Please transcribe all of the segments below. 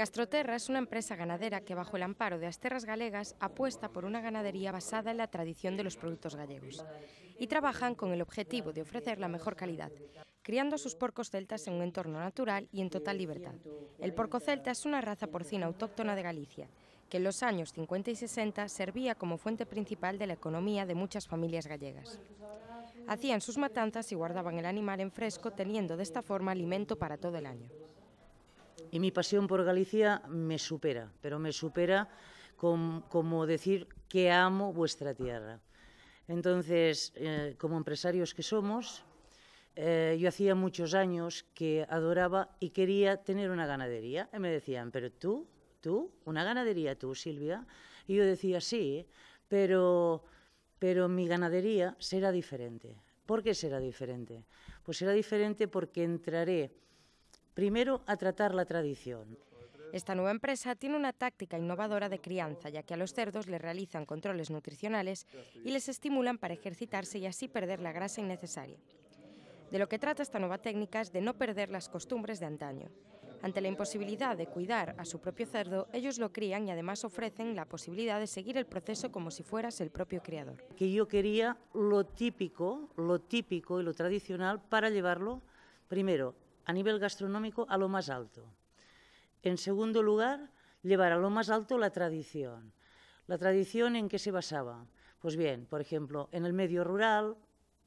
Gastroterra es una empresa ganadera que, bajo el amparo de As Terras Galegas, apuesta por una ganadería basada en la tradición de los productos gallegos. Y trabajan con el objetivo de ofrecer la mejor calidad, criando a sus porcos celtas en un entorno natural y en total libertad. El porco celta es una raza porcina autóctona de Galicia, que en los años 50 y 60 servía como fuente principal de la economía de muchas familias gallegas. Hacían sus matanzas y guardaban el animal en fresco, teniendo de esta forma alimento para todo el año. Y mi pasión por Galicia me supera, pero me supera como decir que amo vuestra tierra. Entonces, como empresarios que somos, yo hacía muchos años que adoraba y quería tener una ganadería. Y me decían, pero tú, una ganadería tú, Silvia. Y yo decía, sí, pero mi ganadería será diferente. ¿Por qué será diferente? Pues será diferente porque entraré primero a tratar la tradición. Esta nueva empresa tiene una táctica innovadora de crianza, ya que a los cerdos les realizan controles nutricionales y les estimulan para ejercitarse y así perder la grasa innecesaria. De lo que trata esta nueva técnica es de no perder las costumbres de antaño. Ante la imposibilidad de cuidar a su propio cerdo, ellos lo crían y además ofrecen la posibilidad de seguir el proceso como si fueras el propio criador. Que yo quería lo típico y lo tradicional para llevarlo, primero, a nivel gastronómico a lo más alto. En segundo lugar, llevar a lo más alto la tradición. ¿La tradición en qué se basaba? Pues bien, por ejemplo, en el medio rural,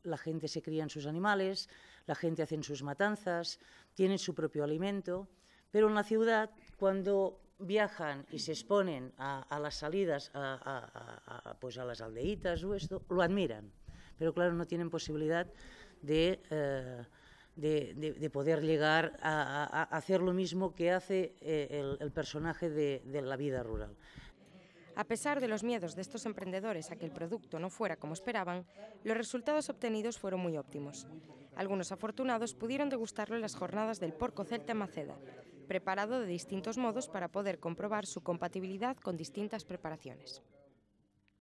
la gente se cría en sus animales, la gente hace sus matanzas, tienen su propio alimento, pero en la ciudad, cuando viajan y se exponen a las salidas, pues a las aldeitas o esto, lo admiran, pero claro, no tienen posibilidad de poder llegar a hacer lo mismo que hace el personaje de la vida rural. A pesar de los miedos de estos emprendedores a que el producto no fuera como esperaban, los resultados obtenidos fueron muy óptimos. Algunos afortunados pudieron degustarlo en las jornadas del porco celta en Maceda, preparado de distintos modos para poder comprobar su compatibilidad con distintas preparaciones.